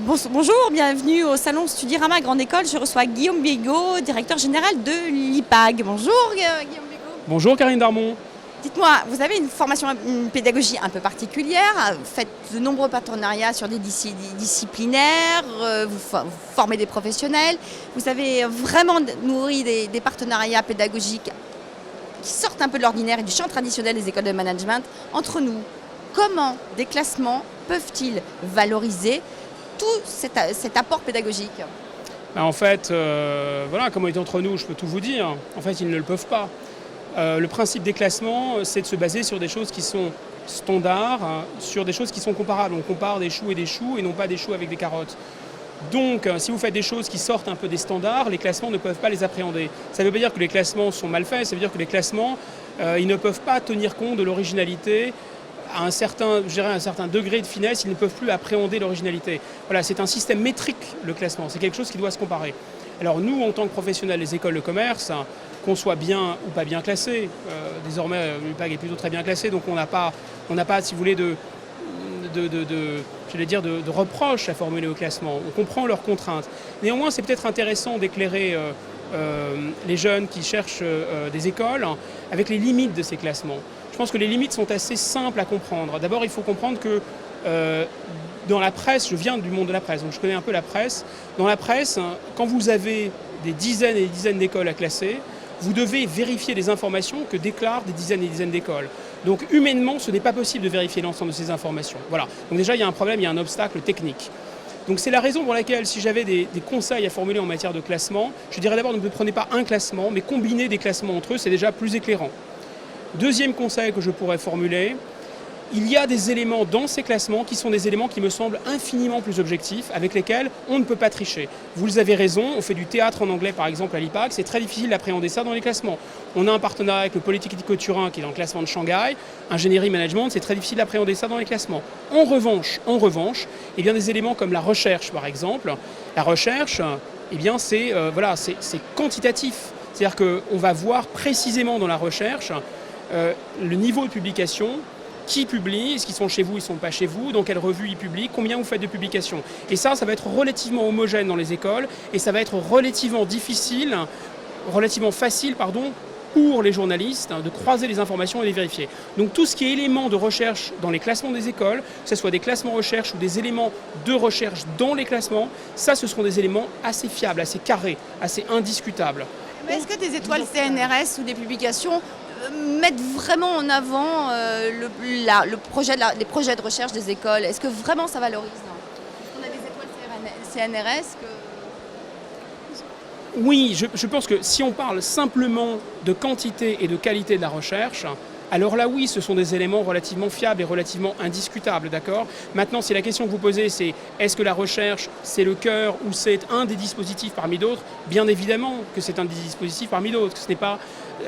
Bonjour, bienvenue au salon Studirama Grande École. Je reçois Guillaume Bigot, directeur général de l'IPAG. Bonjour Guillaume Bigot. Bonjour Karine Darmon. Dites-moi, vous avez une formation, une pédagogie un peu particulière, vous faites de nombreux partenariats sur des disciplinaires, vous formez des professionnels, vous avez vraiment nourri des partenariats pédagogiques qui sortent un peu de l'ordinaire et du champ traditionnel des écoles de management. Entre nous, comment des classements peuvent-ils valoriser tout cet apport pédagogique? En fait, voilà, comme on est entre nous, je peux tout vous dire. En fait, ils ne le peuvent pas. Le principe des classements, c'est de se baser sur des choses qui sont standards, sur des choses qui sont comparables. On compare des choux et non pas des choux avec des carottes. Donc, si vous faites des choses qui sortent un peu des standards, les classements ne peuvent pas les appréhender. Ça ne veut pas dire que les classements sont mal faits, ça veut dire que les classements, ils ne peuvent pas tenir compte de l'originalité. À un certain degré de finesse, ils ne peuvent plus appréhender l'originalité. Voilà, c'est un système métrique, le classement. C'est quelque chose qui doit se comparer. Alors nous, en tant que professionnels des écoles de commerce, qu'on soit bien ou pas bien classé, désormais l'UPAG est plutôt très bien classé, donc on n'a pas, si vous voulez, de reproches à formuler au classement. On comprend leurs contraintes. Néanmoins, c'est peut-être intéressant d'éclairer les jeunes qui cherchent des écoles avec les limites de ces classements. Je pense que les limites sont assez simples à comprendre. D'abord, il faut comprendre que dans la presse, je viens du monde de la presse, donc je connais un peu la presse. Dans la presse, quand vous avez des dizaines et des dizaines d'écoles à classer, vous devez vérifier les informations que déclarent des dizaines et des dizaines d'écoles. Donc humainement, ce n'est pas possible de vérifier l'ensemble de ces informations. Voilà. Donc déjà, il y a un problème, il y a un obstacle technique. Donc c'est la raison pour laquelle, si j'avais des conseils à formuler en matière de classement, je dirais d'abord ne prenez pas un classement, mais combinez des classements entre eux, c'est déjà plus éclairant. Deuxième conseil que je pourrais formuler, il y a des éléments dans ces classements qui sont des éléments qui me semblent infiniment plus objectifs, avec lesquels on ne peut pas tricher. Vous avez raison, on fait du théâtre en anglais par exemple à l'IPAG, c'est très difficile d'appréhender ça dans les classements. On a un partenariat avec le Polytechnique Turin qui est dans le classement de Shanghai, ingénierie management, c'est très difficile d'appréhender ça dans les classements. En revanche, eh bien, des éléments comme la recherche par exemple, la recherche, eh bien, c'est quantitatif. C'est-à-dire qu'on va voir précisément dans la recherche le niveau de publication, qui publie, est-ce qu'ils sont chez vous, ils ne sont pas chez vous, dans quelle revue ils publient, combien vous faites de publications. Et ça va être relativement homogène dans les écoles et ça va être relativement facile pour les journalistes de croiser les informations et les vérifier. Donc tout ce qui est éléments de recherche dans les classements des écoles, que ce soit des classements recherche ou des éléments de recherche dans les classements, ça ce seront des éléments assez fiables, assez carrés, assez indiscutables. Mais est-ce que des étoiles CNRS ou des publications mettent vraiment en avant les projets de recherche des écoles? Est-ce que vraiment ça valorise? Est-ce qu'on a des étoiles CNRS Oui, je pense que si on parle simplement de quantité et de qualité de la recherche, alors là oui, ce sont des éléments relativement fiables et relativement indiscutables, d'accord? Maintenant, si la question que vous posez, c'est est-ce que la recherche, c'est le cœur ou c'est un des dispositifs parmi d'autres? Bien évidemment que c'est un des dispositifs parmi d'autres, ce n'est pas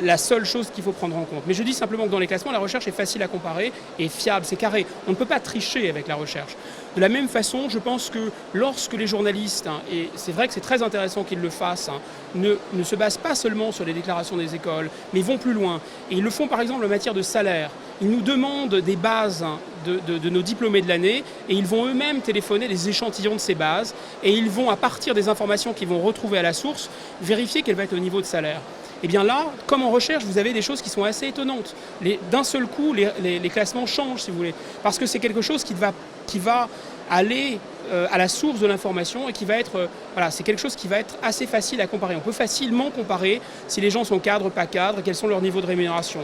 la seule chose qu'il faut prendre en compte. Mais je dis simplement que dans les classements, la recherche est facile à comparer et fiable, c'est carré. On ne peut pas tricher avec la recherche. De la même façon, je pense que lorsque les journalistes, et c'est vrai que c'est très intéressant qu'ils le fassent, ne se basent pas seulement sur les déclarations des écoles, mais vont plus loin. Et ils le font par exemple en matière de salaire. Ils nous demandent des bases de nos diplômés de l'année et ils vont eux-mêmes téléphoner des échantillons de ces bases et ils vont, à partir des informations qu'ils vont retrouver à la source, vérifier quel va être le niveau de salaire. Et bien là, comme en recherche, vous avez des choses qui sont assez étonnantes. D'un seul coup, les classements changent, si vous voulez, parce que c'est quelque chose qui va aller à la source de l'information et qui va être, c'est quelque chose qui va être assez facile à comparer. On peut facilement comparer si les gens sont cadres, pas cadres, quels sont leurs niveaux de rémunération.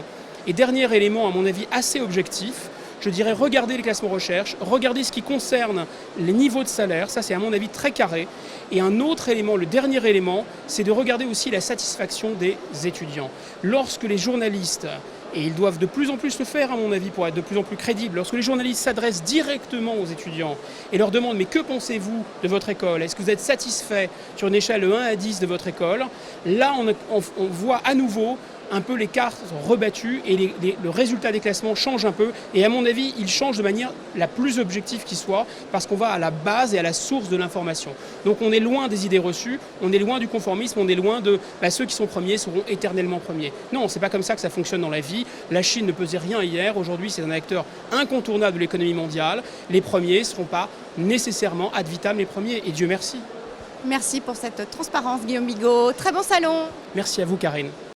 Et dernier élément, à mon avis, assez objectif, je dirais regardez les classements recherche, regardez ce qui concerne les niveaux de salaire, ça c'est à mon avis très carré. Et un autre élément, le dernier élément, c'est de regarder aussi la satisfaction des étudiants. Lorsque les journalistes, et ils doivent de plus en plus le faire à mon avis pour être de plus en plus crédibles, lorsque les journalistes s'adressent directement aux étudiants et leur demandent mais que pensez-vous de votre école? Est-ce que vous êtes satisfait sur une échelle de 1 à 10 de votre école? Là on voit à nouveau un peu les cartes rebattues et le résultat des classements change un peu. Et à mon avis, il change de manière la plus objective qui soit, parce qu'on va à la base et à la source de l'information. Donc on est loin des idées reçues, on est loin du conformisme, on est loin de ceux qui sont premiers seront éternellement premiers. Non, c'est pas comme ça que ça fonctionne dans la vie. La Chine ne pesait rien hier. Aujourd'hui, c'est un acteur incontournable de l'économie mondiale. Les premiers ne seront pas nécessairement ad vitam les premiers. Et Dieu merci. Merci pour cette transparence, Guillaume Bigot. Très bon salon. Merci à vous, Karine.